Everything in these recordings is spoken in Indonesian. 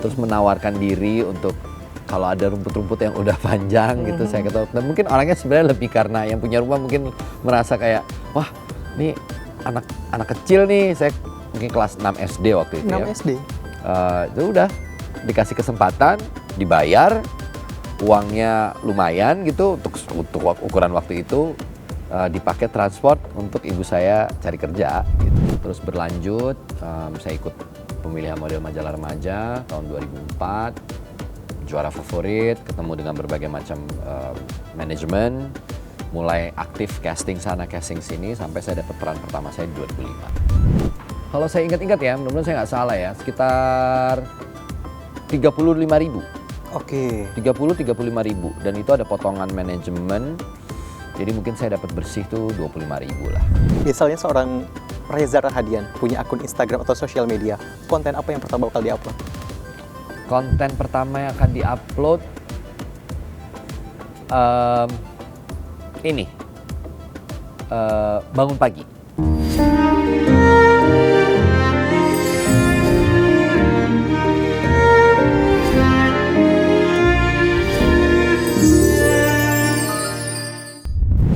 terus menawarkan diri untuk kalau ada rumput-rumput yang udah panjang gitu saya ketemu. Dan mungkin orangnya sebenarnya lebih karena yang punya rumah mungkin merasa kayak wah ini anak kecil nih, saya mungkin kelas 6 SD waktu itu 6 SD? Itu udah dikasih kesempatan, dibayar, uangnya lumayan gitu untuk ukuran waktu itu, dipakai transport untuk ibu saya cari kerja gitu. Terus berlanjut, saya ikut pemilihan model majalah remaja tahun 2004, juara favorit, ketemu dengan berbagai macam manajemen, mulai aktif casting sana casting sini sampai saya dapat peran pertama saya di 2005. Kalau saya ingat-ingat ya, mudah-mudahan saya nggak salah ya, sekitar 35.000. Oke. 35.000 dan itu ada potongan manajemen. Jadi mungkin saya dapat bersih tuh 25.000 lah. Misalnya seorang Reza Rahadian punya akun Instagram atau sosial media, konten apa yang pertama bakal diupload? Konten pertama yang akan diupload ini bangun pagi.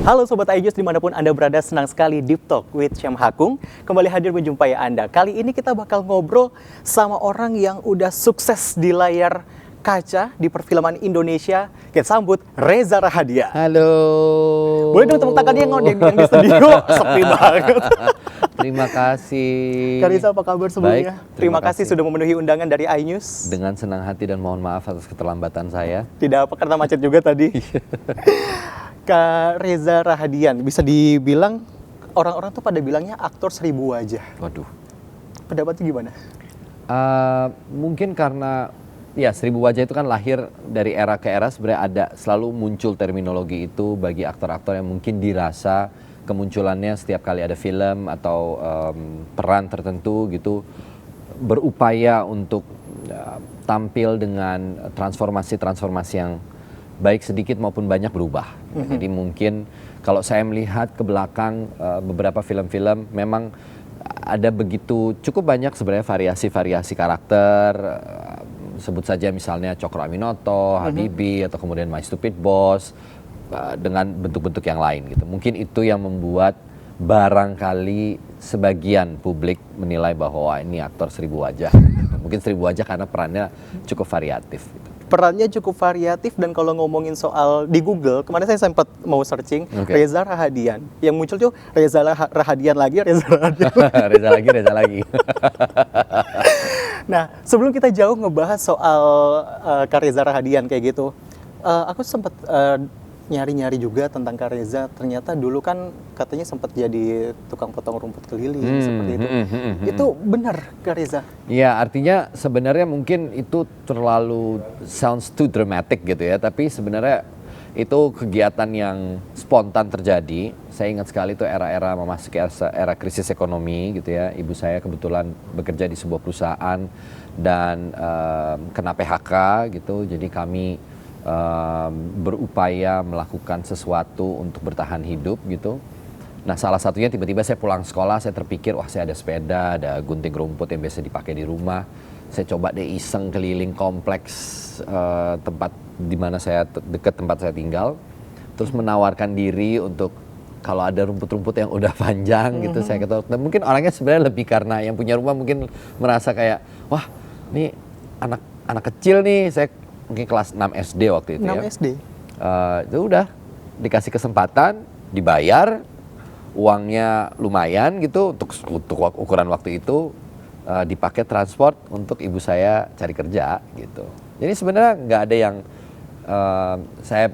Halo Sobat iJoss dimanapun Anda berada, senang sekali Deep Talk with Syam Hakung kembali hadir menjumpai Anda. Kali ini kita bakal ngobrol sama orang yang udah sukses di layar kaca di perfilman Indonesia. Kita sambut Reza Rahadian. Halo. Boleh dong tepuk tangannya yang di studio, sepi banget. Terima kasih. Kak Reza, apa kabar sebelumnya? Baik, terima kasih sudah memenuhi undangan dari iNews. Dengan senang hati dan mohon maaf atas keterlambatan saya. Tidak apa, karena macet juga tadi. Kak Reza Rahadian, bisa dibilang orang-orang tuh pada bilangnya aktor 1000 wajah. Waduh. Pendapatnya gimana? Mungkin karena ya 1000 wajah itu kan lahir dari era ke era, sebenarnya selalu muncul terminologi itu bagi aktor-aktor yang mungkin dirasa kemunculannya setiap kali ada film atau peran tertentu gitu berupaya untuk tampil dengan transformasi-transformasi yang baik sedikit maupun banyak berubah. Jadi mungkin kalau saya melihat ke belakang beberapa film-film memang ada begitu cukup banyak sebenarnya variasi-variasi karakter. Sebut saja misalnya Cokro Aminoto, Habibie, atau kemudian My Stupid Boss dengan bentuk-bentuk yang lain gitu. Mungkin itu yang membuat barangkali sebagian publik menilai bahwa wah, ini aktor 1000 wajah. Mungkin 1000 wajah karena perannya cukup variatif gitu. Perannya cukup variatif, dan kalau ngomongin soal di Google, kemarin saya sempat mau searching Reza Rahadian. Yang muncul tuh Reza Rahadian lagi, Reza Rahadian lagi. Reza lagi. Nah, sebelum kita jauh ngebahas soal Kak Reza Rahadian kayak gitu, aku sempat nyari-nyari juga tentang Kak Reza. Ternyata dulu kan katanya sempat jadi tukang potong rumput keliling seperti itu. Itu benar Kak Reza? Ya, artinya sebenarnya mungkin itu terlalu sounds too dramatic gitu ya. Tapi sebenarnya itu kegiatan yang spontan terjadi. Saya ingat sekali itu era-era memasuki era krisis ekonomi gitu ya. Ibu saya kebetulan bekerja di sebuah perusahaan dan kena PHK gitu. Jadi kami berupaya melakukan sesuatu untuk bertahan hidup gitu. Nah, salah satunya tiba-tiba saya pulang sekolah, saya terpikir wah saya ada sepeda, ada gunting rumput yang biasa dipakai di rumah. Saya coba deh iseng keliling kompleks tempat di mana saya dekat tempat saya tinggal, terus menawarkan diri untuk kalau ada rumput-rumput yang udah panjang gitu saya ketemu. Dan mungkin orangnya sebenarnya lebih karena yang punya rumah mungkin merasa kayak wah ini anak kecil nih, saya mungkin kelas 6 SD waktu itu 6 ya. SD? Itu udah dikasih kesempatan, dibayar, uangnya lumayan gitu untuk ukuran waktu itu, dipakai transport untuk ibu saya cari kerja gitu. Jadi sebenarnya nggak ada yang saya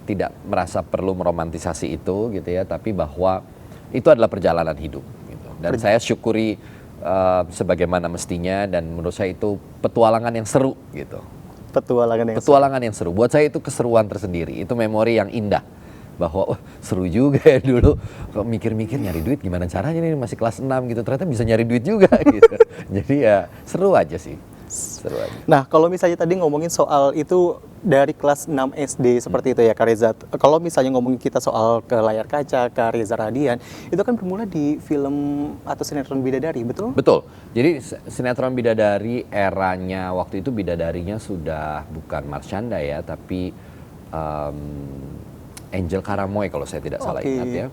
tidak merasa perlu meromantisasi itu gitu ya, tapi bahwa itu adalah perjalanan hidup gitu. Dan saya syukuri sebagaimana mestinya, dan menurut saya itu petualangan yang seru gitu. Petualangan yang seru. Buat saya itu keseruan tersendiri. Itu memori yang indah. Bahwa seru juga ya dulu. Kok mikir-mikir nyari duit gimana caranya nih, masih kelas 6 gitu. Ternyata bisa nyari duit juga gitu. Jadi ya seru aja sih. Seru aja. Nah, kalau misalnya tadi ngomongin soal itu dari kelas 6 SD seperti itu ya Kak Reza. Kalau misalnya ngomongin kita soal ke layar kaca, Kak Reza Radian, itu kan bermula di film atau sinetron Bidadari, betul? Betul. Jadi sinetron Bidadari eranya waktu itu bidadarinya sudah bukan Marshanda ya, tapi um, Angel Karamoy kalau saya tidak salah Oke. ingat ya,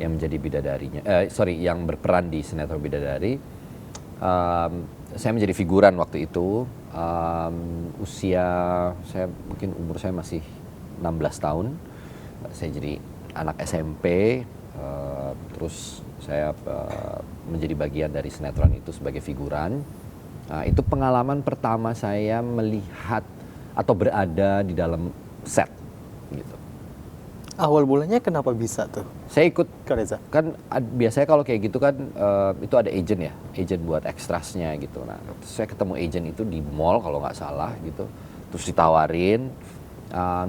yang menjadi bidadarinya. Yang berperan di sinetron Bidadari. Saya menjadi figuran waktu itu. Usia saya mungkin umur saya masih 16 tahun. Saya jadi anak SMP. Terus saya menjadi bagian dari sinetron itu sebagai figuran. Itu pengalaman pertama saya melihat atau berada di dalam set gitu. Awal mulanya kenapa bisa tuh, Saya ikut, Kak Reza? kan biasanya kalau kayak gitu kan itu ada agent ya, agent buat ekstrasnya gitu. Nah, saya ketemu agent itu di mall kalau nggak salah gitu, terus ditawarin.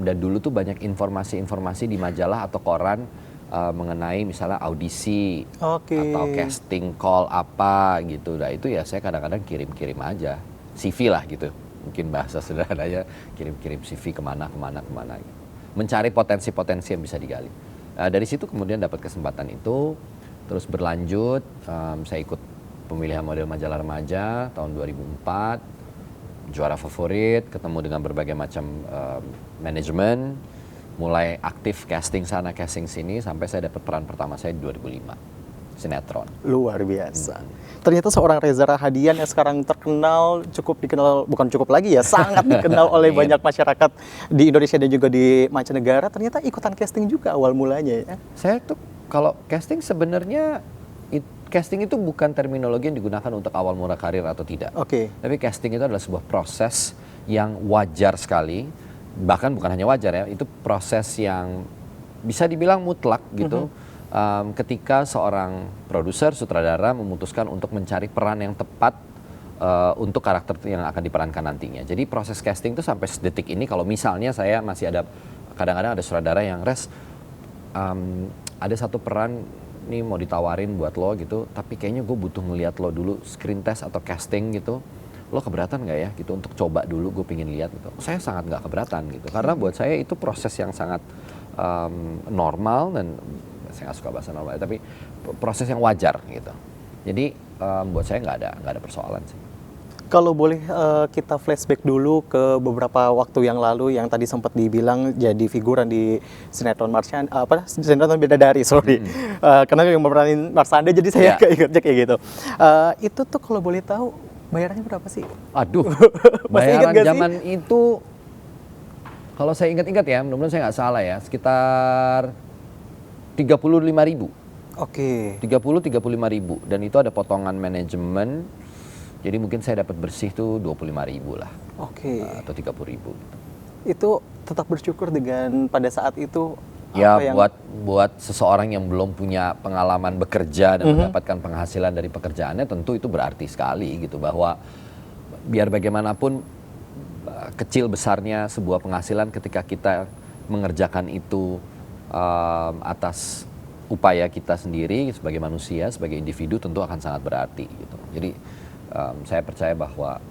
Dan dulu tuh banyak informasi-informasi di majalah atau koran mengenai misalnya audisi Oke. atau casting call apa gitu. Nah itu ya saya kadang-kadang kirim-kirim aja CV lah gitu, mungkin bahasa sederhananya kirim-kirim CV kemana gitu. Mencari potensi-potensi yang bisa digali. Dari situ kemudian dapat kesempatan itu, terus berlanjut. Saya ikut pemilihan model majalah remaja tahun 2004, juara favorit, ketemu dengan berbagai macam manajemen, mulai aktif casting sana casting sini sampai saya dapat peran pertama saya di 2005, sinetron. Luar biasa. Ternyata seorang Reza Rahadian yang sekarang terkenal, cukup dikenal, bukan cukup lagi ya, sangat dikenal oleh banyak masyarakat di Indonesia dan juga di mancanegara. Ternyata ikutan casting juga awal mulanya ya. Saya tuh kalau casting sebenarnya casting itu bukan terminologi yang digunakan untuk awal mula karir atau tidak. Oke. Tapi casting itu adalah sebuah proses yang wajar sekali, bahkan bukan hanya wajar ya, itu proses yang bisa dibilang mutlak gitu. Ketika seorang produser, sutradara memutuskan untuk mencari peran yang tepat untuk karakter yang akan diperankan nantinya. Jadi proses casting itu sampai detik ini, kalau misalnya saya masih ada, kadang-kadang ada sutradara yang ada satu peran nih mau ditawarin buat lo gitu, tapi kayaknya gue butuh ngeliat lo dulu screen test atau casting gitu. Lo keberatan nggak ya gitu untuk coba dulu, gue pengen lihat gitu. Saya sangat nggak keberatan gitu, karena buat saya itu proses yang sangat normal, dan saya nggak suka bahasa normal, tapi proses yang wajar gitu. Jadi buat saya nggak ada persoalan sih. Kalau boleh kita flashback dulu ke beberapa waktu yang lalu yang tadi sempat dibilang jadi figuran di sinetron sinetron Bidadari, sorry. Karena yang memperanin Marshanda jadi saya keingetnya kayak gitu. Itu tuh kalau boleh tahu bayarannya berapa sih? Aduh, Masih ingat bayaran nggak sih? zaman itu kalau saya ingat-ingat ya, mudah-mudahan saya nggak salah ya, sekitar 35.000. Oke. 35.000, dan itu ada potongan manajemen. Jadi mungkin saya dapat bersih tuh 25.000 lah. Oke. Atau 30.000 gitu. Itu tetap bersyukur dengan pada saat itu Ya apa yang buat seseorang yang belum punya pengalaman bekerja dan mendapatkan penghasilan dari pekerjaannya, tentu itu berarti sekali gitu, bahwa biar bagaimanapun kecil besarnya sebuah penghasilan ketika kita mengerjakan itu atas upaya kita sendiri sebagai manusia, sebagai individu, tentu akan sangat berarti gitu. Jadi saya percaya bahwa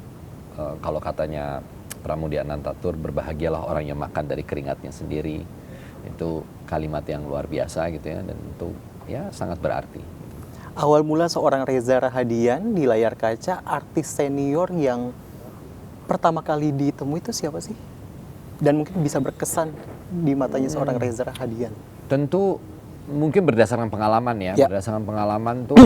kalau katanya Pramudia Anantatur, berbahagialah orang yang makan dari keringatnya sendiri, itu kalimat yang luar biasa gitu ya, dan itu ya sangat berarti. awal mula seorang Reza Rahadian di layar kaca, artis senior yang pertama kali ditemui itu siapa sih? Dan mungkin bisa berkesan di matanya seorang Reza Rahadian. Tentu mungkin berdasarkan pengalaman ya, Ya. berdasarkan pengalaman tuh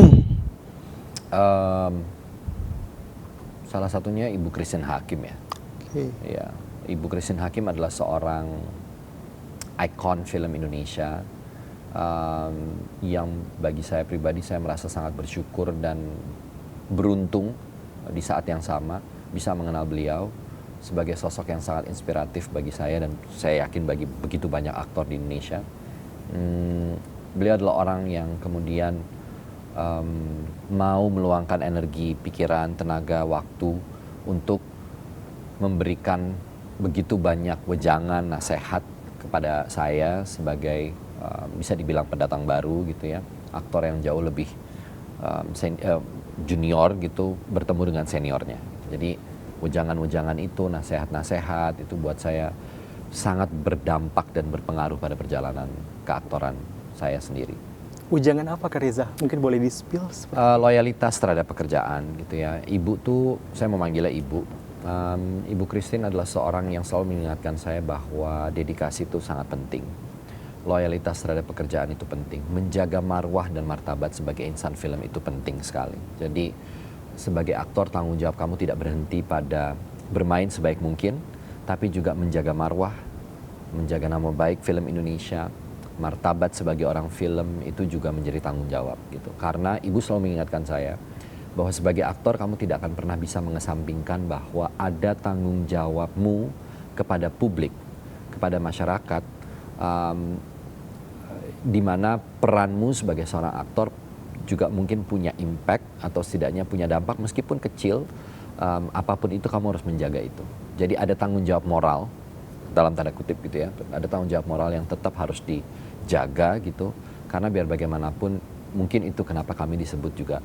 salah satunya Ibu Christine Hakim ya. Oke. Ya, Ibu Christine Hakim adalah seorang ikon film Indonesia yang bagi saya pribadi, saya merasa sangat bersyukur dan beruntung di saat yang sama bisa mengenal beliau sebagai sosok yang sangat inspiratif bagi saya, dan saya yakin bagi begitu banyak aktor di Indonesia. Beliau adalah orang yang kemudian mau meluangkan energi, pikiran, tenaga, waktu untuk memberikan begitu banyak wejangan, nasihat kepada saya sebagai bisa dibilang pendatang baru gitu ya, aktor yang jauh lebih junior gitu bertemu dengan seniornya. Jadi Wejangan-wejangan itu, nasihat-nasihat itu buat saya sangat berdampak dan berpengaruh pada perjalanan keaktoran saya sendiri. Ujangan apa Kak Reza? Mungkin boleh di-spill? Loyalitas terhadap pekerjaan gitu ya. Ibu tuh, saya memanggilnya ibu. Ibu Christine adalah seorang yang selalu mengingatkan saya bahwa dedikasi itu sangat penting. Loyalitas terhadap pekerjaan itu penting. Menjaga marwah dan martabat sebagai insan film itu penting sekali. Jadi sebagai aktor tanggung jawab kamu tidak berhenti pada bermain sebaik mungkin, tapi juga menjaga marwah, menjaga nama baik film Indonesia, martabat sebagai orang film itu juga menjadi tanggung jawab gitu. Karena ibu selalu mengingatkan saya bahwa sebagai aktor kamu tidak akan pernah bisa mengesampingkan bahwa ada tanggung jawabmu kepada publik, kepada masyarakat, di mana peranmu sebagai seorang aktor juga mungkin punya impact atau setidaknya punya dampak meskipun kecil, apapun itu kamu harus menjaga itu. Jadi ada tanggung jawab moral dalam tanda kutip gitu ya, ada tanggung jawab moral yang tetap harus dijaga gitu, karena biar bagaimanapun mungkin itu kenapa kami disebut juga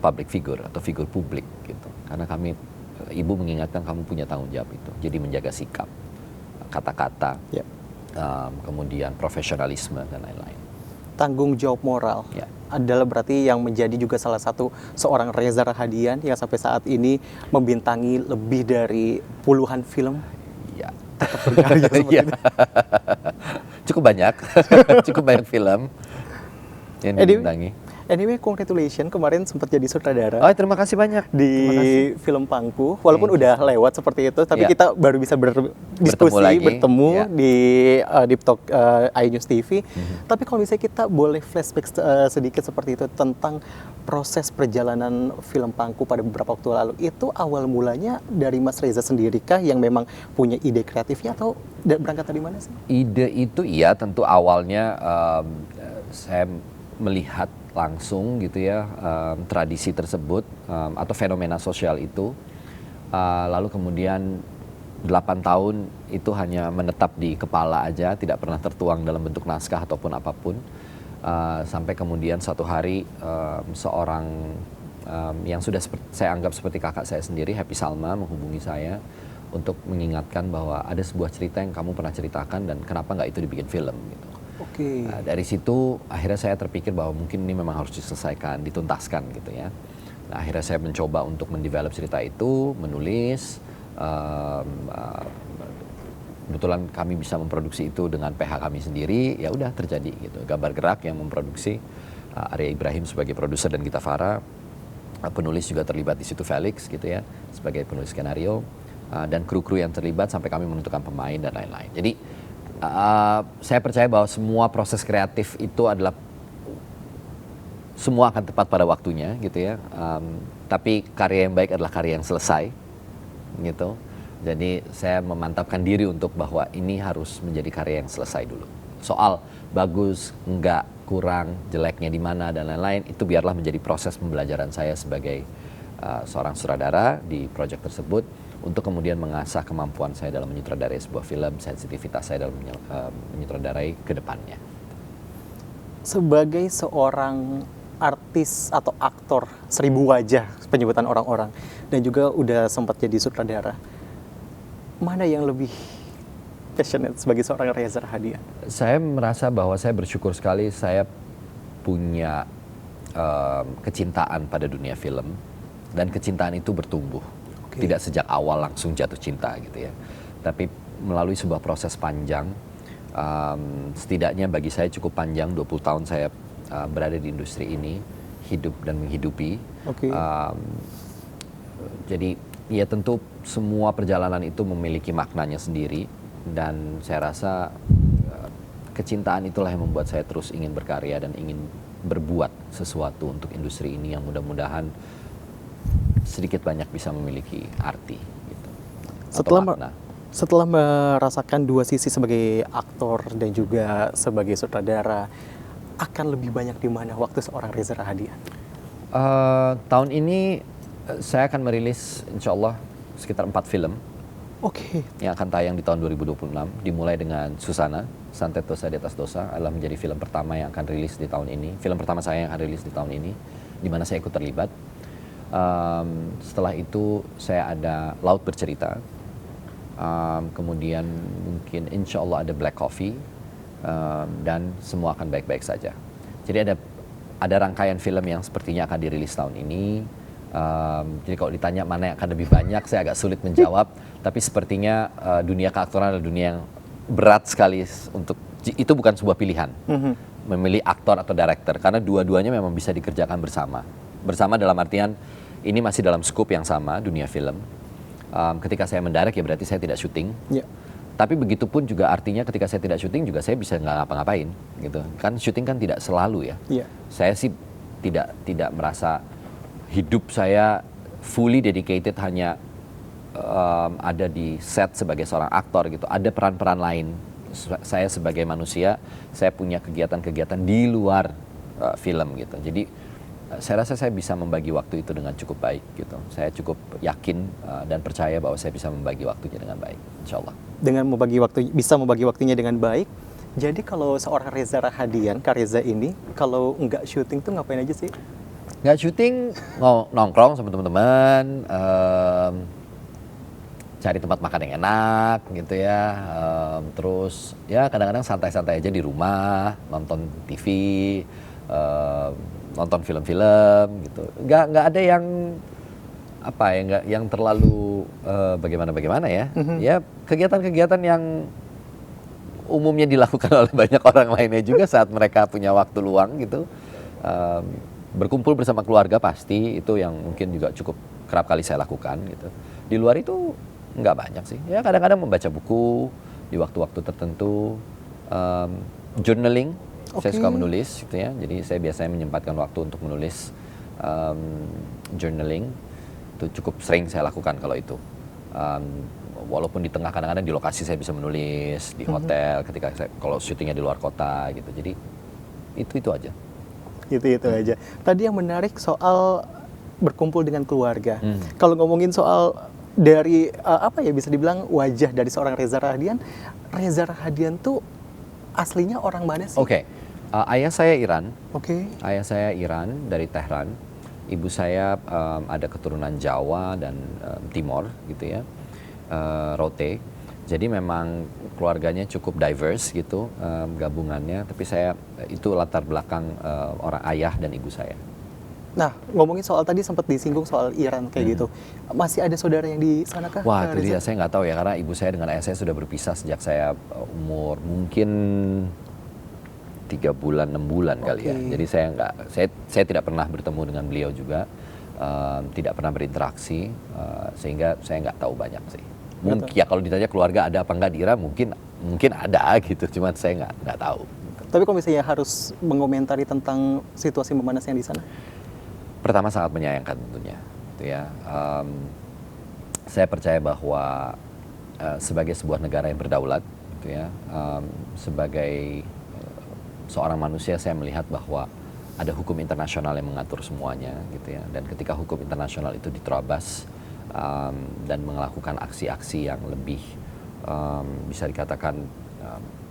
public figure atau figur publik gitu, karena kami, ibu mengingatkan kamu punya tanggung jawab itu, jadi menjaga sikap, kata-kata, kemudian profesionalisme dan lain-lain. Tanggung jawab moral adalah berarti yang menjadi juga salah satu seorang Reza Rahadian yang sampai saat ini membintangi lebih dari puluhan film. Ya. Tetap berkarya seperti itu. Cukup banyak, cukup banyak film yang dibintangi. Anyway, congratulations, kemarin sempat jadi sutradara. Oh, terima kasih banyak. Di film Pangku, walaupun udah lewat seperti itu, tapi kita baru bisa berdiskusi, bertemu di Deep Talk iNews TV. Tapi kalau misalnya kita boleh flashback sedikit seperti itu tentang proses perjalanan film Pangku pada beberapa waktu lalu, itu awal mulanya dari Mas Reza sendiri kah yang memang punya ide kreatifnya atau berangkat dari mana sih? Ide itu iya tentu awalnya saya melihat langsung gitu ya tradisi tersebut atau fenomena sosial itu, lalu kemudian 8 tahun itu hanya menetap di kepala aja, tidak pernah tertuang dalam bentuk naskah ataupun apapun, sampai kemudian satu hari seorang yang sudah saya anggap seperti kakak saya sendiri, Happy Salma, menghubungi saya untuk mengingatkan bahwa ada sebuah cerita yang kamu pernah ceritakan dan kenapa nggak itu dibikin film gitu. Dari situ akhirnya saya terpikir bahwa mungkin ini memang harus diselesaikan, dituntaskan gitu ya. Nah, akhirnya saya mencoba untuk mendevelop cerita itu, menulis. Kebetulan kami bisa memproduksi itu dengan PH kami sendiri, ya udah terjadi gitu. Gambar Gerak yang memproduksi, Arya Ibrahim sebagai produser dan Gita Farah, penulis juga terlibat di situ, Felix gitu ya sebagai penulis skenario, dan kru-kru yang terlibat sampai kami menentukan pemain dan lain-lain. Jadi saya percaya bahwa semua proses kreatif itu adalah semua akan tepat pada waktunya gitu ya. Tapi karya yang baik adalah karya yang selesai gitu. Jadi saya memantapkan diri untuk bahwa ini harus menjadi karya yang selesai dulu. Soal bagus, enggak, kurang, jeleknya di mana dan lain-lain itu biarlah menjadi proses pembelajaran saya sebagai seorang sutradara di proyek tersebut, untuk kemudian mengasah kemampuan saya dalam menyutradarai sebuah film, sensitivitas saya dalam menyutradarai ke depannya. Sebagai seorang artis atau aktor 1000 wajah penyebutan orang-orang dan juga udah sempat jadi sutradara, mana yang lebih passionate sebagai seorang Reza Rahadian? Saya merasa bahwa saya bersyukur sekali saya punya kecintaan pada dunia film, dan kecintaan itu bertumbuh. Tidak sejak awal langsung jatuh cinta gitu ya, tapi melalui sebuah proses panjang, setidaknya bagi saya cukup panjang, 20 tahun saya berada di industri ini, hidup dan menghidupi. Jadi ya tentu semua perjalanan itu memiliki maknanya sendiri, dan saya rasa kecintaan itulah yang membuat saya terus ingin berkarya dan ingin berbuat sesuatu untuk industri ini yang mudah-mudahan sedikit banyak bisa memiliki arti gitu. Setelah merasakan dua sisi sebagai aktor dan juga sebagai sutradara, akan lebih banyak di mana waktu seorang Reza Rahadian? Tahun ini saya akan merilis insya Allah sekitar 4 film yang akan tayang di tahun 2026, dimulai dengan Susana, Santet Dosa di Atas Dosa adalah menjadi film pertama yang akan rilis di tahun ini, film pertama saya yang akan rilis di tahun ini, di mana saya ikut terlibat. Setelah itu saya ada Laut Bercerita. Kemudian mungkin insya Allah ada Black Coffee. Dan semua akan baik-baik saja. Jadi ada rangkaian film yang sepertinya akan dirilis tahun ini. Jadi kalau ditanya mana yang akan lebih banyak, saya agak sulit menjawab. Tapi sepertinya dunia keaktoran adalah dunia yang berat sekali untuk, itu bukan sebuah pilihan. Memilih aktor atau director, karena dua-duanya memang bisa dikerjakan bersama. Bersama dalam artian ini masih dalam skup yang sama, dunia film. Ketika saya mendirect ya berarti saya tidak syuting. Yeah. Tapi begitu pun juga artinya ketika saya tidak syuting juga saya bisa nggak ngapa-ngapain gitu. Kan syuting kan tidak selalu ya. Yeah. Saya sih tidak merasa hidup saya fully dedicated hanya ada di set sebagai seorang aktor gitu. Ada peran-peran lain. Saya sebagai manusia, saya punya kegiatan-kegiatan di luar film gitu. Jadi saya rasa saya bisa membagi waktu itu dengan cukup baik gitu. Saya cukup yakin dan percaya bahwa saya bisa membagi waktunya dengan baik, insya Allah. Dengan bisa membagi waktunya dengan baik. Jadi kalau seorang Reza Rahadian, Kak Reza ini, kalau nggak syuting tuh ngapain aja sih? Nggak syuting, nongkrong sama teman-teman, cari tempat makan yang enak gitu ya. Terus ya kadang-kadang santai-santai aja di rumah, nonton TV, nonton film-film gitu. Nggak ada yang apa ya, nggak yang terlalu bagaimana ya. Ya kegiatan-kegiatan yang umumnya dilakukan oleh banyak orang lainnya juga saat mereka punya waktu luang gitu. Berkumpul bersama keluarga pasti itu yang mungkin juga cukup kerap kali saya lakukan gitu. Di luar itu nggak banyak sih. Ya kadang-kadang membaca buku di waktu-waktu tertentu, journaling. Saya suka menulis gitu ya. Jadi saya biasanya menyempatkan waktu untuk menulis, journaling. Itu cukup sering saya lakukan kalau itu. Walaupun di tengah kadang-kadang di lokasi saya bisa menulis, di hotel ketika kalau syutingnya di luar kota gitu. Jadi itu aja. Itu aja. Tadi yang menarik soal berkumpul dengan keluarga. Kalau ngomongin soal dari apa ya bisa dibilang wajah dari seorang Reza Rahadian tuh aslinya orang mana sih? Oke. Ayah saya Iran. Oke. Ayah saya Iran dari Tehran. Ibu saya ada keturunan Jawa dan Timor gitu ya, Rote. Jadi memang keluarganya cukup diverse gitu gabungannya. Tapi saya itu latar belakang orang ayah dan ibu saya. Nah, ngomongin soal tadi sempat disinggung soal Iran kayak gitu. Masih ada saudara yang di sana kah? Wah, itu dia saya nggak tahu ya karena ibu saya dengan ayah saya sudah berpisah sejak saya umur mungkin 3 bulan 6 bulan kali ya. Jadi saya tidak pernah bertemu dengan beliau juga, tidak pernah berinteraksi, sehingga saya nggak tahu banyak sih. Mungkin ya kalau ditanya keluarga ada apa enggak di Iran mungkin ada gitu, cuman saya nggak tahu. Tapi kalau misalnya harus mengomentari tentang situasi memanas yang di sana? Pertama sangat menyayangkan tentunya, gitu ya. Saya percaya bahwa sebagai sebuah negara yang berdaulat, gitu ya, sebagai seorang manusia saya melihat bahwa ada hukum internasional yang mengatur semuanya, gitu ya. Dan ketika hukum internasional itu diterabas dan melakukan aksi-aksi yang lebih bisa dikatakan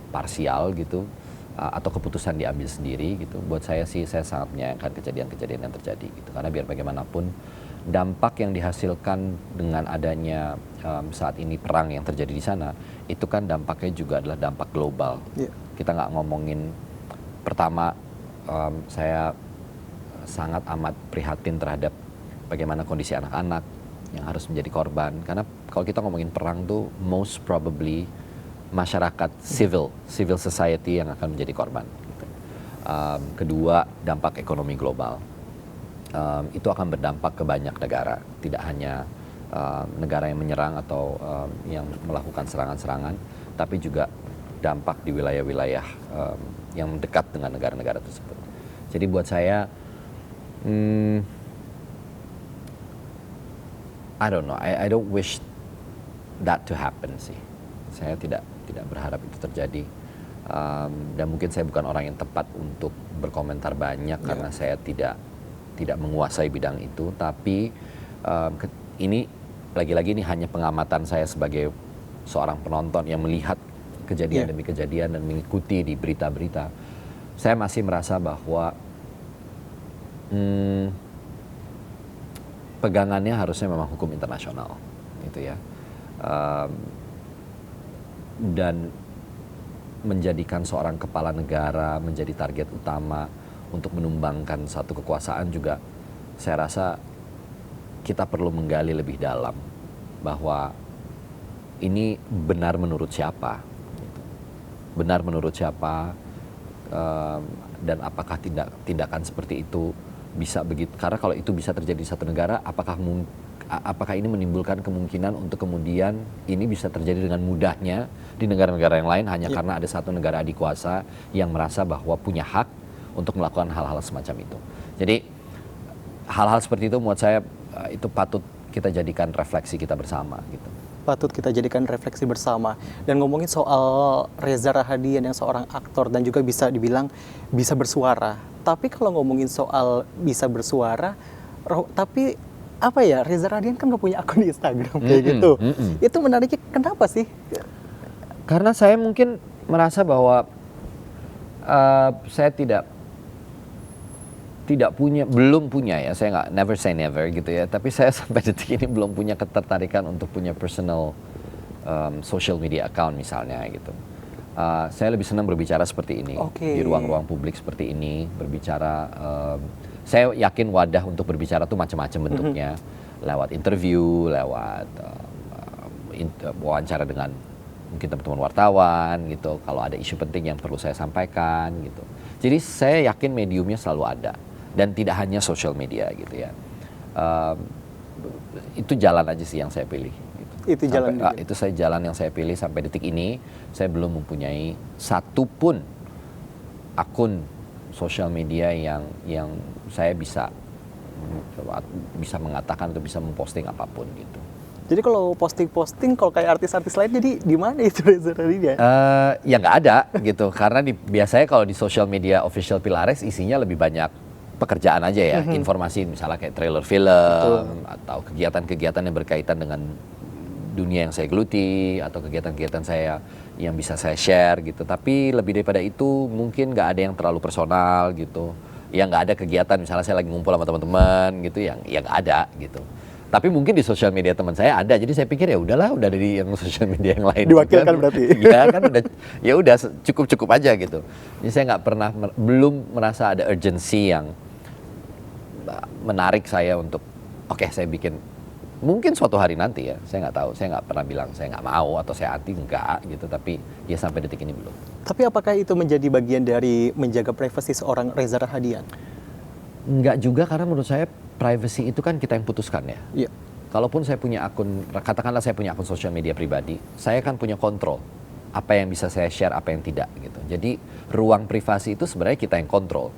parsial gitu. Atau keputusan diambil sendiri gitu. Buat saya sih saya sangat menyayangkan kejadian-kejadian yang terjadi gitu. Karena biar bagaimanapun dampak yang dihasilkan dengan adanya saat ini perang yang terjadi di sana itu kan dampaknya juga adalah dampak global. Kita nggak ngomongin pertama saya sangat amat prihatin terhadap bagaimana kondisi anak-anak yang harus menjadi korban. Karena kalau kita ngomongin perang tuh most probably masyarakat civil society yang akan menjadi korban. Kedua, dampak ekonomi global. Itu akan berdampak ke banyak negara, tidak hanya negara yang menyerang atau yang melakukan serangan-serangan, tapi juga dampak di wilayah-wilayah yang dekat dengan negara-negara tersebut. Jadi buat saya, I don't know, I don't wish that to happen sih. Saya tidak berharap itu terjadi, dan mungkin saya bukan orang yang tepat untuk berkomentar banyak karena saya tidak menguasai bidang itu. Tapi ini lagi-lagi ini hanya pengamatan saya sebagai seorang penonton yang melihat kejadian demi kejadian dan mengikuti di berita-berita. Saya masih merasa bahwa pegangannya harusnya memang hukum internasional, gitu ya. Dan menjadikan seorang kepala negara menjadi target utama untuk menumbangkan satu kekuasaan juga, saya rasa kita perlu menggali lebih dalam bahwa ini benar menurut siapa, gitu. Benar menurut siapa, dan apakah tindakan seperti itu bisa begitu, karena kalau itu bisa terjadi di satu negara, apakah ini menimbulkan kemungkinan untuk kemudian ini bisa terjadi dengan mudahnya di negara-negara yang lain hanya karena ada satu negara adikuasa yang merasa bahwa punya hak untuk melakukan hal-hal semacam itu. Jadi hal-hal seperti itu menurut saya itu patut kita jadikan refleksi kita bersama, gitu. Patut kita jadikan refleksi bersama. Dan ngomongin soal Reza Rahadian yang seorang aktor dan juga bisa dibilang bisa bersuara. Tapi kalau ngomongin soal bisa bersuara, tapi apa ya, Reza Rahadian kan nggak punya akun di Instagram kayak gitu. Itu menariknya kenapa sih? Karena saya mungkin merasa bahwa saya belum punya ya, saya nggak, never say never gitu ya, tapi saya sampai detik ini belum punya ketertarikan untuk punya personal social media account misalnya gitu. Saya lebih senang berbicara seperti ini, di ruang-ruang publik seperti ini, berbicara. Saya yakin wadah untuk berbicara tuh macam-macam bentuknya, lewat interview, lewat wawancara dengan mungkin teman-teman wartawan gitu, kalau ada isu penting yang perlu saya sampaikan gitu. Jadi saya yakin mediumnya selalu ada. Dan tidak hanya social media gitu ya. Itu jalan aja sih yang saya pilih. Gitu. Itu jalan yang saya pilih sampai detik ini. Saya belum mempunyai satupun akun social media yang saya bisa mengatakan atau bisa memposting apapun gitu. Jadi kalau posting-posting, kalau kayak artis-artis lain, jadi di mana itu Reza Rahadian? Ya nggak ada gitu. Karena biasanya kalau di social media official Pilares isinya lebih banyak pekerjaan aja ya, informasi misalnya kayak trailer film, atau kegiatan-kegiatan yang berkaitan dengan dunia yang saya geluti, atau kegiatan-kegiatan saya yang bisa saya share gitu. Tapi lebih daripada itu mungkin nggak ada yang terlalu personal gitu. Ya nggak ada kegiatan misalnya saya lagi ngumpul sama teman-teman gitu, yang nggak ada gitu. Tapi mungkin di sosial media teman saya ada, jadi saya pikir ya udahlah, udah dari yang sosial media yang lain. Diwakilkan berarti. Iya kan, udah cukup aja gitu. Jadi saya belum merasa ada urgency yang menarik saya untuk saya bikin, mungkin suatu hari nanti ya, saya nggak tahu, saya nggak pernah bilang saya nggak mau atau saya anti, enggak gitu, tapi ya sampai detik ini belum. Tapi apakah itu menjadi bagian dari menjaga privasi seorang Reza Rahadian? Enggak juga, karena menurut saya privacy itu kan kita yang putuskan ya. Iya. Kalaupun saya punya akun, katakanlah saya punya akun sosial media pribadi, saya kan punya kontrol apa yang bisa saya share, apa yang tidak gitu. Jadi ruang privasi itu sebenarnya kita yang kontrol.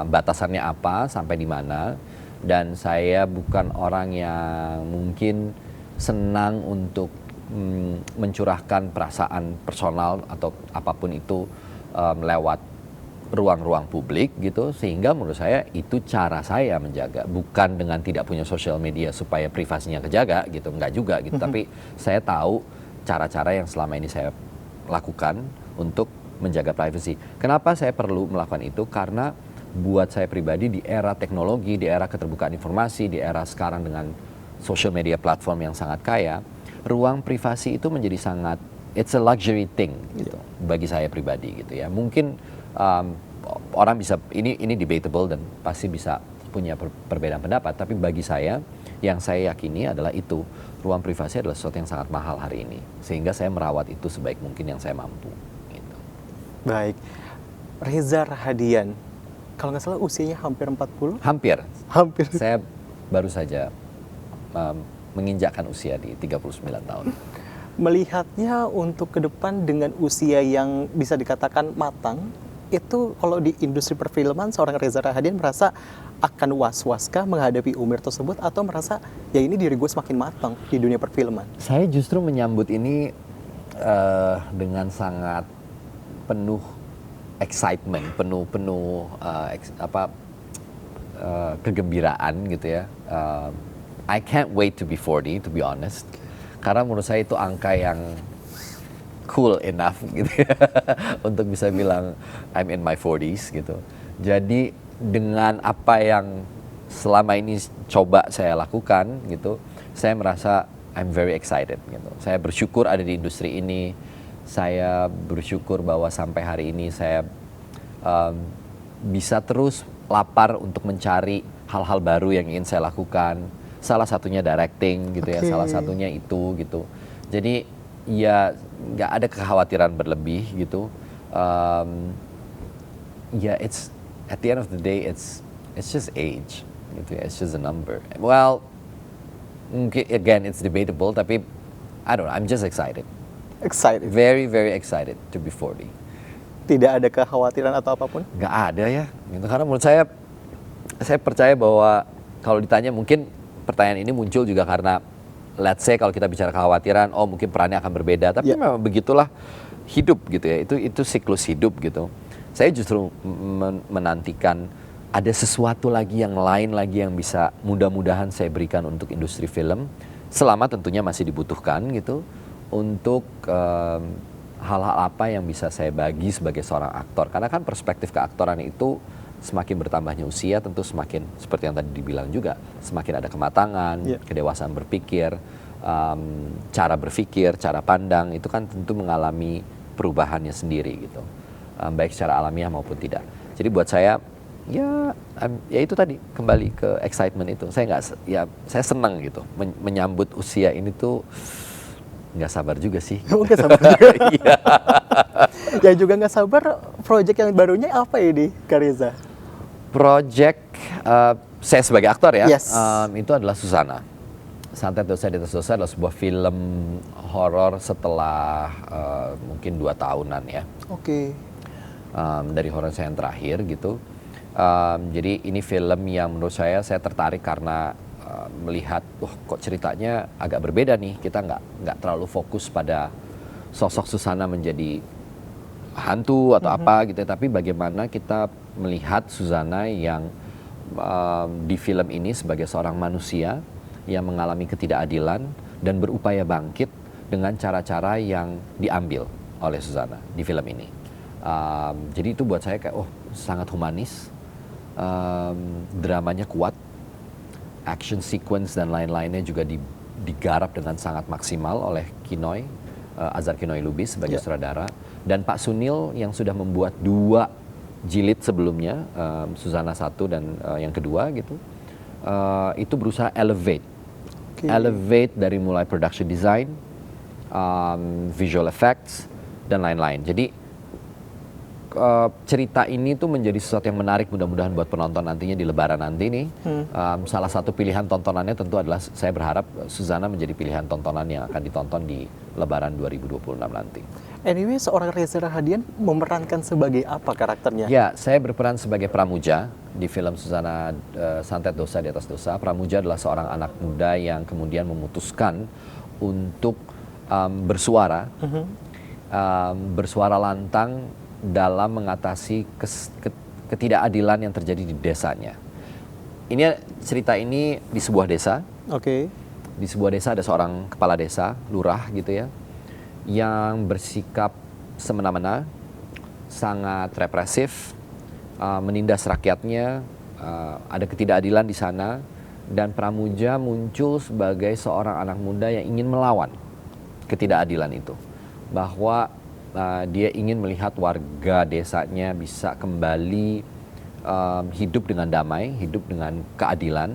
Batasannya apa, sampai di mana, dan saya bukan orang yang mungkin senang untuk mencurahkan perasaan personal atau apapun itu lewat ruang-ruang publik gitu, sehingga menurut saya itu cara saya menjaga, bukan dengan tidak punya sosial media supaya privasinya kejaga gitu, enggak juga gitu, tapi saya tahu cara-cara yang selama ini saya lakukan untuk menjaga privasi. Kenapa saya perlu melakukan itu? Karena buat saya pribadi di era teknologi, di era keterbukaan informasi, di era sekarang dengan social media platform yang sangat kaya, ruang privasi itu menjadi sangat, it's a luxury thing gitu bagi saya pribadi gitu ya. Mungkin orang bisa, ini debatable dan pasti bisa punya perbedaan pendapat, tapi bagi saya yang saya yakini adalah itu, ruang privasi adalah sesuatu yang sangat mahal hari ini, sehingga saya merawat itu sebaik mungkin yang saya mampu gitu. Baik, Reza Rahadian, kalau nggak salah usianya hampir 40? Hampir. Saya baru saja menginjakkan usia di 39 tahun. Melihatnya untuk ke depan dengan usia yang bisa dikatakan matang, itu kalau di industri perfilman seorang Reza Rahadian merasa akan was-waskah menghadapi umur tersebut, atau merasa ya ini diri gue semakin matang di dunia perfilman? Saya justru menyambut ini dengan sangat penuh excitement, penuh kegembiraan gitu ya. I can't wait to be 40, to be honest. Karena menurut saya itu angka yang cool enough gitu ya, untuk bisa bilang I'm in my 40s gitu. Jadi dengan apa yang selama ini coba saya lakukan gitu, saya merasa I'm very excited gitu. Saya bersyukur ada di industri ini. Saya bersyukur bahwa sampai hari ini saya bisa terus lapar untuk mencari hal-hal baru yang ingin saya lakukan. Salah satunya directing gitu ya, salah satunya itu gitu. Jadi ya nggak ada kekhawatiran berlebih gitu. Ya it's at the end of the day it's just age gitu ya, it's just a number. Well, again it's debatable tapi I don't know, I'm just excited. Excited. Very very excited to be 40. Tidak ada kekhawatiran atau apapun? Nggak ada ya gitu. Karena menurut saya percaya bahwa kalau ditanya, mungkin pertanyaan ini muncul juga karena let's say kalau kita bicara kekhawatiran, oh mungkin perannya akan berbeda, tapi memang begitulah hidup gitu ya, itu siklus hidup gitu. Saya justru menantikan ada sesuatu lagi yang lain lagi yang bisa mudah-mudahan saya berikan untuk industri film, selama tentunya masih dibutuhkan gitu, untuk hal-hal apa yang bisa saya bagi sebagai seorang aktor. Karena kan perspektif keaktoran itu semakin bertambahnya usia, tentu semakin seperti yang tadi dibilang juga, semakin ada kematangan, kedewasaan berpikir, cara berpikir, cara pandang, itu kan tentu mengalami perubahannya sendiri gitu, baik secara alamiah maupun tidak. Jadi buat saya ya itu tadi, kembali ke excitement itu. Saya senang gitu menyambut usia ini tuh. Nggak sabar juga sih. Nggak sabar juga. Yang juga nggak sabar, project yang barunya apa ini, Kak Reza? Project saya sebagai aktor ya, Yes. itu adalah Susana. Santet Dosa di Atas Dosa adalah sebuah film horor setelah mungkin 2 tahunan ya. Oke. Dari horor saya yang terakhir gitu. Jadi ini film yang menurut saya tertarik karena melihat, kok ceritanya agak berbeda nih. Kita nggak terlalu fokus pada sosok Susana menjadi hantu atau apa gitu, tapi bagaimana kita melihat Susana yang di film ini sebagai seorang manusia yang mengalami ketidakadilan dan berupaya bangkit dengan cara-cara yang diambil oleh Susana di film ini. Jadi itu buat saya kayak sangat humanis, dramanya kuat, action sequence dan lain-lainnya juga digarap dengan sangat maksimal oleh Kinoy, Azhar Kinoy Lubis sebagai sutradara, dan Pak Sunil yang sudah membuat 2 jilid sebelumnya, Susana 1 dan yang kedua gitu, itu berusaha elevate dari mulai production design, visual effects dan lain-lain. Jadi cerita ini tuh menjadi sesuatu yang menarik, mudah-mudahan buat penonton nantinya di Lebaran nanti nih. Salah satu pilihan tontonannya tentu adalah, saya berharap Susana menjadi pilihan tontonan yang akan ditonton di Lebaran 2026 nanti. Anyway, seorang Reza Rahadian memerankan sebagai apa karakternya? Ya, saya berperan sebagai Pramuja di film Susana Santet Dosa di Atas Dosa. Pramuja adalah seorang anak muda yang kemudian memutuskan untuk bersuara lantang dalam mengatasi ketidakadilan yang terjadi di desanya. Cerita ini di sebuah desa. Oke. Di sebuah desa ada seorang kepala desa, lurah gitu ya, yang bersikap semena-mena, sangat represif, menindas rakyatnya, ada ketidakadilan di sana, dan Pramuja muncul sebagai seorang anak muda yang ingin melawan ketidakadilan itu. Bahwa dia ingin melihat warga desanya bisa kembali hidup dengan damai, hidup dengan keadilan,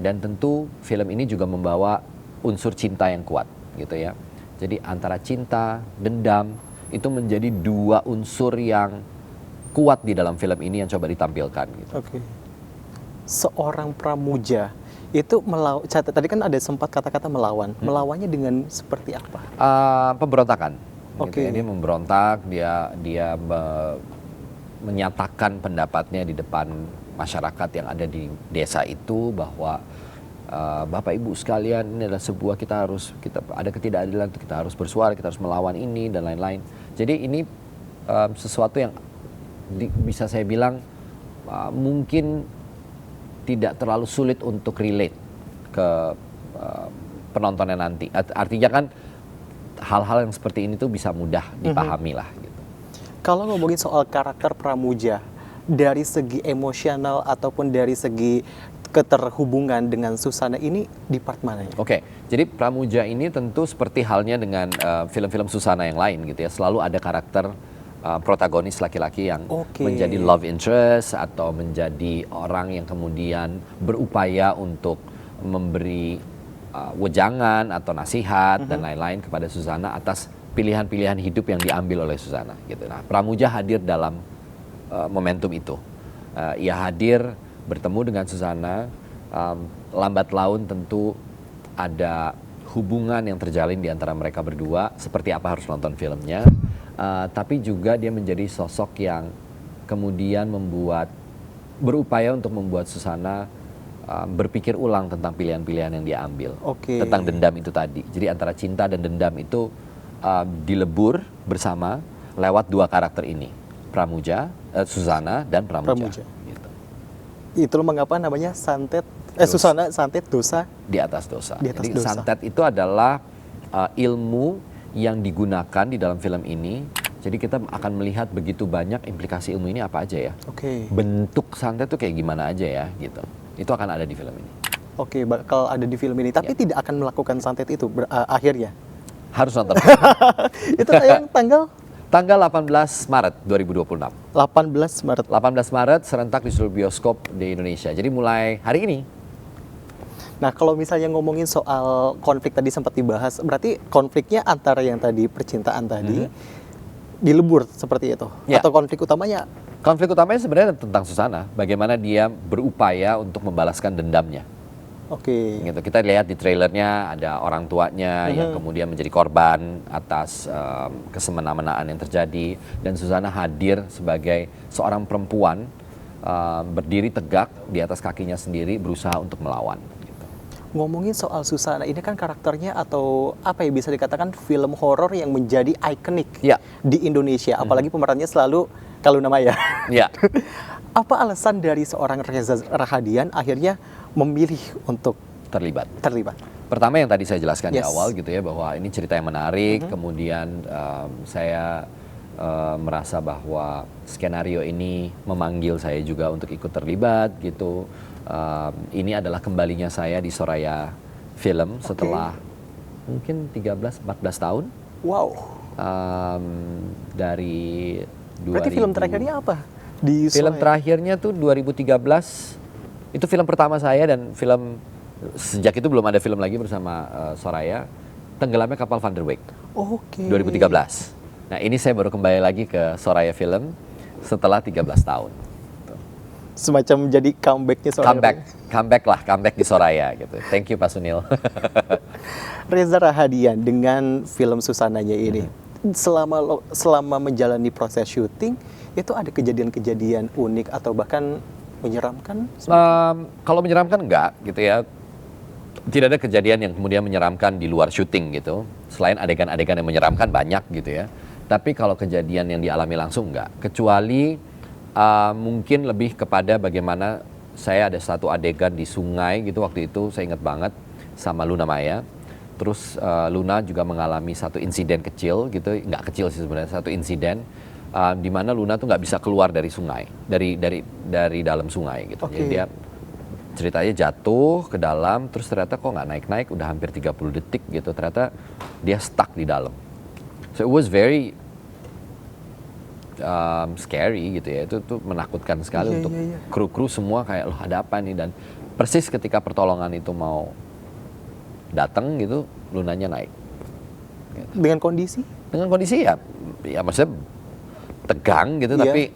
dan tentu film ini juga membawa unsur cinta yang kuat gitu ya. Jadi antara cinta, dendam itu menjadi 2 unsur yang kuat di dalam film ini yang coba ditampilkan gitu. Oke. Seorang Pramuja itu tadi kan ada sempat kata-kata melawan. Melawannya dengan seperti apa? Pemberontakan. Oke. Gitu ya. Dia memberontak, dia menyatakan pendapatnya di depan masyarakat yang ada di desa itu bahwa Bapak Ibu sekalian, ini adalah sebuah kita ada ketidakadilan, kita harus bersuara, kita harus melawan ini dan lain-lain. Jadi ini sesuatu yang bisa saya bilang mungkin tidak terlalu sulit untuk relate ke penontonnya nanti. Artinya kan hal-hal yang seperti ini tuh bisa mudah dipahami lah gitu. Kalau ngomongin soal karakter Pramuja, dari segi emosional ataupun dari segi keterhubungan dengan Susana ini di part mana ya? Oke, jadi Pramuja ini tentu seperti halnya dengan film-film Susana yang lain gitu ya, selalu ada karakter protagonis laki-laki yang menjadi love interest atau menjadi orang yang kemudian berupaya untuk memberi wejangan atau nasihat dan lain-lain kepada Susana atas pilihan-pilihan hidup yang diambil oleh Susana gitu. Nah, Pramuja hadir dalam momentum itu. Ia hadir bertemu dengan Susana, lambat laun tentu ada hubungan yang terjalin di antara mereka berdua, seperti apa harus nonton filmnya, tapi juga dia menjadi sosok yang kemudian berupaya untuk membuat Susana berpikir ulang tentang pilihan-pilihan yang dia ambil, tentang dendam itu tadi. Jadi antara cinta dan dendam itu dilebur bersama lewat dua karakter ini, Susana dan Pramuja. Itulah mengapa namanya Susana santet dosa di atas dosa. Jadi dosa. Santet itu adalah ilmu yang digunakan di dalam film ini. Jadi kita akan melihat begitu banyak implikasi ilmu ini apa aja ya. Bentuk santet itu kayak gimana aja ya gitu. Itu akan ada di film ini. Bakal ada di film ini. Tapi tidak akan melakukan santet itu akhirnya. Harus nonton. Itu tayang Tanggal 18 Maret 2026. 18 Maret. 18 Maret serentak di seluruh bioskop di Indonesia. Jadi mulai hari ini. Nah, kalau misalnya ngomongin soal konflik tadi sempat dibahas, berarti konfliknya antara yang tadi percintaan tadi dilebur seperti itu. Atau konflik utamanya? Konflik utamanya sebenarnya tentang Susana, bagaimana dia berupaya untuk membalaskan dendamnya. Gitu. Kita lihat di trailernya ada orang tuanya yang kemudian menjadi korban atas kesemena-menaan yang terjadi, dan Susana hadir sebagai seorang perempuan berdiri tegak di atas kakinya sendiri berusaha untuk melawan. Gitu. Ngomongin soal Susana, ini kan karakternya atau apa ya bisa dikatakan film horor yang menjadi ikonik di Indonesia, apalagi pemerannya selalu Luna Maya. Apa alasan dari seorang Reza Rahadian akhirnya memilih untuk terlibat? Pertama yang tadi saya jelaskan di awal gitu ya, bahwa ini cerita yang menarik, kemudian saya merasa bahwa skenario ini memanggil saya juga untuk ikut terlibat gitu. Ini adalah kembalinya saya di Soraya Film setelah mungkin 13-14 tahun. Dari 2000. Berarti film terakhirnya apa? Film terakhirnya tuh 2013. Itu film pertama saya, dan sejak itu belum ada film lagi bersama Soraya. Tenggelamnya Kapal Van der Weyck. 2013. Nah, ini saya baru kembali lagi ke Soraya Film setelah 13 tahun. Semacam jadi comebacknya Soraya. Comeback di Soraya gitu. Thank you Pak Sunil. Reza Rahadian dengan film Susananya ini, selama menjalani proses syuting, itu ada kejadian-kejadian unik atau bahkan menyeramkan? Kalau menyeramkan enggak gitu ya. Tidak ada kejadian yang kemudian menyeramkan di luar syuting gitu. Selain adegan-adegan yang menyeramkan banyak gitu ya. Tapi kalau kejadian yang dialami langsung enggak. Kecuali mungkin lebih kepada bagaimana saya ada satu adegan di sungai gitu waktu itu, saya ingat banget, sama Luna Maya. Terus Luna juga mengalami satu insiden kecil gitu, nggak kecil sih sebenarnya, satu insiden di mana Luna tuh nggak bisa keluar dari sungai, dari dalam sungai gitu. Jadi dia ceritanya jatuh ke dalam, terus ternyata kok nggak naik-naik, udah hampir 30 detik gitu, ternyata dia stuck di dalam. So it was very scary gitu ya, itu tuh menakutkan sekali untuk kru-kru semua, kayak loh ada apa nih, dan persis ketika pertolongan itu mau datang gitu, Lunanya naik. Gitu. Dengan kondisi? Dengan kondisi ya maksudnya tegang gitu, tapi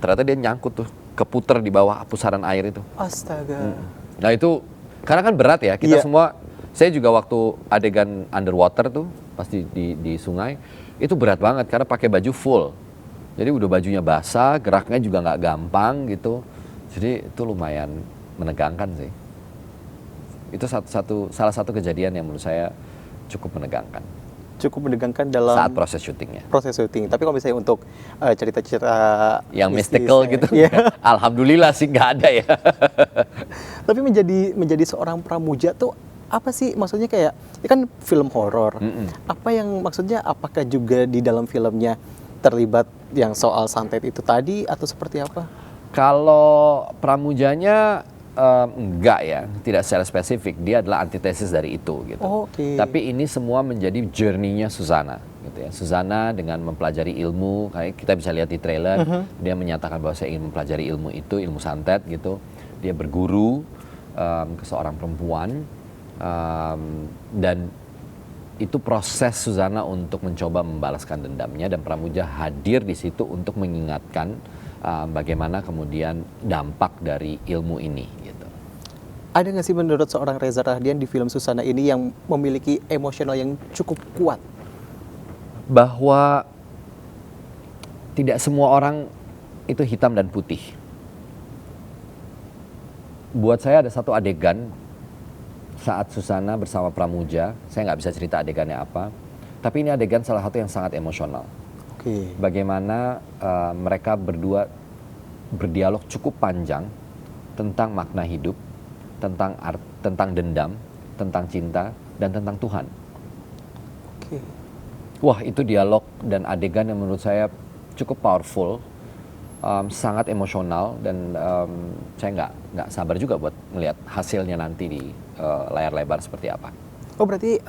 ternyata dia nyangkut tuh, keputer di bawah pusaran air itu. Astaga. Nah itu, karena kan berat ya, kita semua, saya juga waktu adegan underwater tuh, pasti di sungai, itu berat banget karena pakai baju full. Jadi udah bajunya basah, geraknya juga nggak gampang gitu. Jadi itu lumayan menegangkan sih. Itu salah satu kejadian yang menurut saya cukup menegangkan. Cukup menegangkan dalam saat proses syutingnya. Proses syuting. Tapi kalau misalnya untuk cerita-cerita yang mystical gitu, alhamdulillah sih nggak ada ya. Tapi menjadi seorang pramuja tuh apa sih maksudnya, kayak ini kan film horor. Apa yang maksudnya, apakah juga di dalam filmnya terlibat yang soal santet itu tadi atau seperti apa? Kalau Pramujanya enggak ya, tidak secara spesifik. Dia adalah antitesis dari itu gitu. Oke. Tapi ini semua menjadi journey-nya Suzana gitu ya. Suzana dengan mempelajari ilmu, kayak kita bisa lihat di trailer, dia menyatakan bahwa saya ingin mempelajari ilmu itu, ilmu santet gitu. Dia berguru ke seorang perempuan dan itu proses Suzana untuk mencoba membalaskan dendamnya, dan Pramuja hadir di situ untuk mengingatkan bagaimana kemudian dampak dari ilmu ini gitu. Ada nggak sih menurut seorang Reza Rahadian di film Susana ini yang memiliki emosional yang cukup kuat? Bahwa tidak semua orang itu hitam dan putih. Buat saya ada satu adegan saat Susana bersama Pramuja, saya nggak bisa cerita adegannya apa, tapi ini adegan salah satu yang sangat emosional. Oke. Bagaimana mereka berdua berdialog cukup panjang tentang makna hidup, tentang dendam, tentang cinta, dan tentang Tuhan. Oke. Wah, itu dialog dan adegan yang menurut saya cukup powerful, sangat emosional, dan saya nggak sabar juga buat melihat hasilnya nanti di layar lebar seperti apa. Oh berarti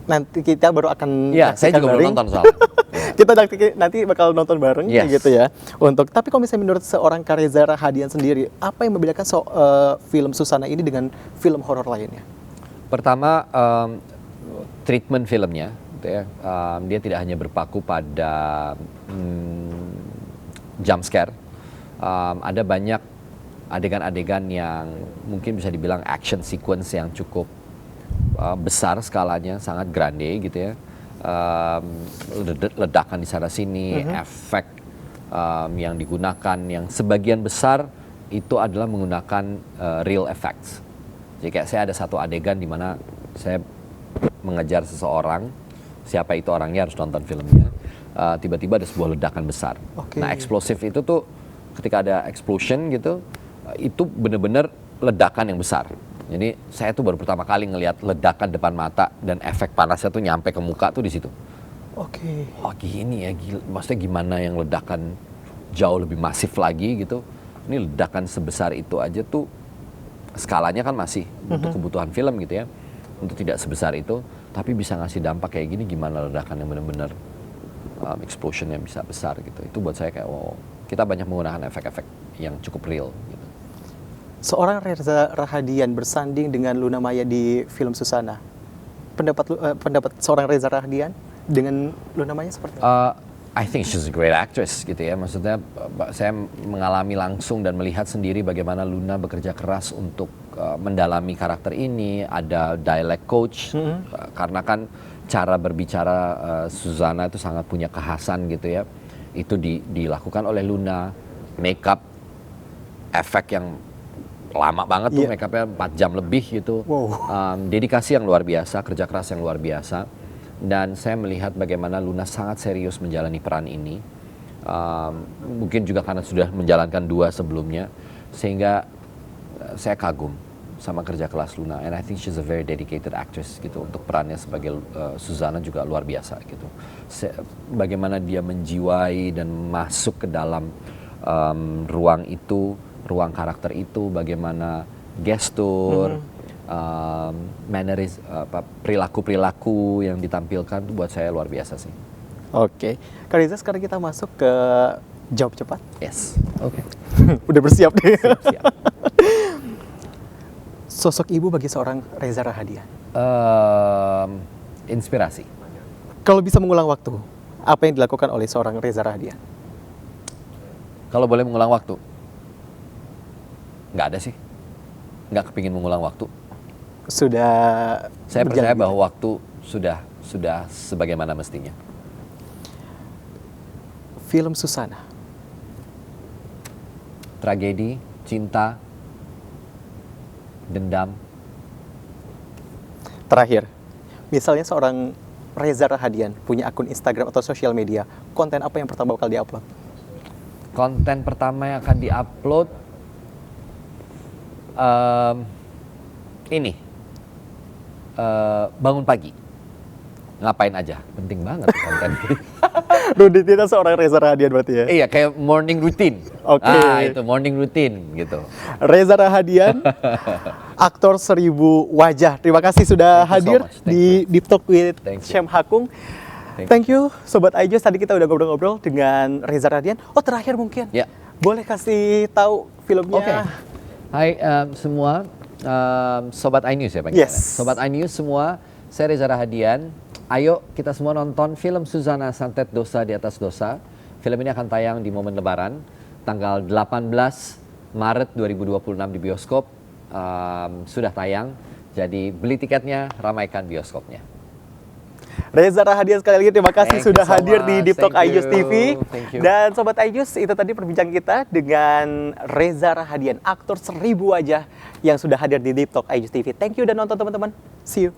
nanti kita baru akan Iya, saya juga belum nonton soal. Kita nanti bakal nonton bareng Yes. gitu ya. Tapi kalau misalnya menurut seorang Reza Rahadian sendiri, apa yang membedakan film Susana ini dengan film horor lainnya? Pertama, treatment filmnya, gitu ya. Dia tidak hanya berpaku pada jump scare. Ada banyak adegan-adegan yang mungkin bisa dibilang action sequence yang cukup besar skalanya, sangat grande gitu ya. Ledakan di sana sini, efek yang digunakan yang sebagian besar itu adalah menggunakan real effects. Jadi kayak saya ada satu adegan di mana saya mengejar seseorang, siapa itu orangnya harus nonton filmnya. Tiba-tiba ada sebuah ledakan besar. Oke. Nah, eksplosif itu tuh ketika ada explosion gitu, itu benar-benar ledakan yang besar. Jadi saya tuh baru pertama kali ngelihat ledakan depan mata dan efek panasnya tuh nyampe ke muka tuh di situ. Oke. Oh gini ya, maksudnya gimana yang ledakan jauh lebih masif lagi gitu. Ini ledakan sebesar itu aja tuh skalanya kan masih untuk kebutuhan film gitu ya. Untuk tidak sebesar itu, tapi bisa ngasih dampak kayak gini, gimana ledakan yang benar-benar explosion yang bisa besar gitu. Itu buat saya kayak wow, kita banyak menggunakan efek-efek yang cukup real gitu. Seorang Reza Rahadian bersanding dengan Luna Maya di film Susana. Pendapat seorang Reza Rahadian dengan Luna Maya seperti apa? I think she's a great actress gitu ya. Maksudnya saya mengalami langsung dan melihat sendiri bagaimana Luna bekerja keras untuk mendalami karakter ini. Ada dialect coach karena kan cara berbicara Susana itu sangat punya kekhasan gitu ya. Itu dilakukan oleh Luna. Makeup, efek yang lama banget tuh, makeupnya 4 jam lebih gitu. Wow. Dedikasi yang luar biasa, kerja keras yang luar biasa. Dan saya melihat bagaimana Luna sangat serius menjalani peran ini. Mungkin juga karena sudah menjalankan 2 sebelumnya, sehingga saya kagum sama kerja keras Luna. And I think she's a very dedicated actress gitu. Untuk perannya sebagai Susana juga luar biasa gitu. Bagaimana dia menjiwai dan masuk ke dalam ruang itu, ruang karakter itu, bagaimana gestur, perilaku-perilaku yang ditampilkan itu buat saya luar biasa sih. Oke. Kak Reza, sekarang kita masuk ke jawab cepat. Yes. Oke. Udah bersiap deh. Siap. Sosok ibu bagi seorang Reza Rahadian. Inspirasi. Kalau bisa mengulang waktu, apa yang dilakukan oleh seorang Reza Rahadian? Kalau boleh mengulang waktu, nggak ada sih. Nggak kepingin mengulang waktu. Sudah. Saya percaya berjalan bahwa waktu sudah sebagaimana mestinya. Film Susana. Tragedi, cinta, dendam. Terakhir, misalnya seorang Reza Rahadian punya akun Instagram atau sosial media, konten apa yang pertama bakal diupload? Konten pertama yang akan diupload ini bangun pagi, ngapain aja, penting banget konten. Rutinitas seorang Reza Rahadian berarti ya. Iya, kayak morning routine. Oke. Itu morning routine gitu. Reza Rahadian, aktor 1000 wajah. Terima kasih sudah Thank you so hadir much. Thank di Deep Talk with Thank you. Syam Hakung. Thank Thank you Sobat Aijos, tadi kita udah ngobrol-ngobrol dengan Reza Rahadian. Oh terakhir mungkin, Ya. boleh kasih tahu filmnya? Oke. Hai semua, Sobat iNews ya panggilannya. Yes. Sobat iNews semua, saya Reza Rahadian. Ayo kita semua nonton film Suzana Santet, Dosa di Atas Dosa. Film ini akan tayang di momen Lebaran, tanggal 18 Maret 2026 di bioskop. Sudah tayang, jadi beli tiketnya, ramaikan bioskopnya. Reza Rahadian sekali lagi terima kasih Thank you sudah so hadir di much. Deep Talk Thank iJus you. TV. Thank you. Dan Sobat iJus, itu tadi perbincangan kita dengan Reza Rahadian, aktor 1000 wajah yang sudah hadir di Deep Talk iJus TV. Thank you dan nonton teman-teman. See you.